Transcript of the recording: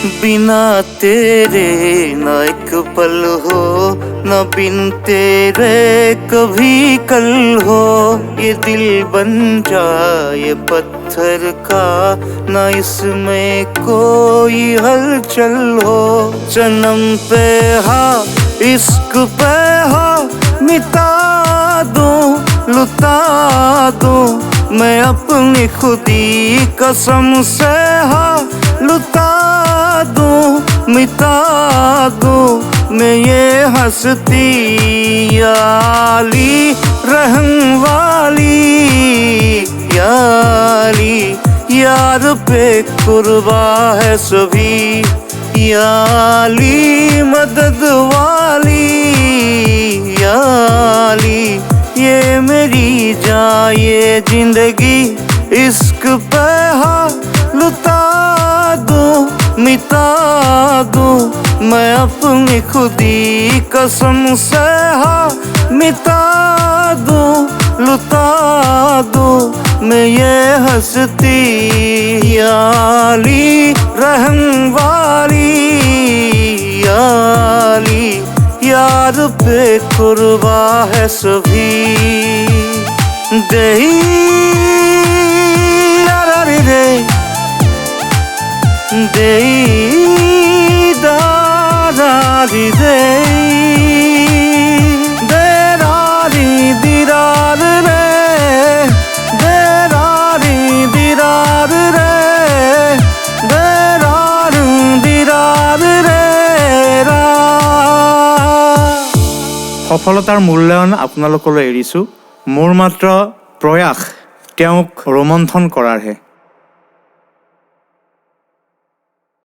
बिना तेरे न एक पल हो, न बिन तेरे कभी कल हो। ये दिल बन जाए पत्थर का, न इसमें कोई हलचल हो। जन्म पे हा इश्क पे हा, मिटा दूं लुटा दूं मैं अपनी खुदी कसम से। हा लुटा दूं मिटा दूं मैं ये हंसती याली रहन वाली याली। यार पे कुर्बा है सभी याली मदद वाली याली। ये मेरी जान ये जिंदगी इश्क पे हा लुटा दूं मिटा दूं मैं अपनी खुदी कसम से। हा मिटा दूं लुटा दूं मैं ये हंसती याली रहन वाली याली। यार पे कुर्बा है सभी दे दे दारी दे देरारी दिरार रे देरारी दिरार रे देरार दिरार रे। সফলতাৰ মূল্যায়ন আপোনালোকলৈ এৰিছোঁ। মোৰ মাত্ৰ প্ৰয়াস তেওঁক ৰোমন্থন কৰাৰহে।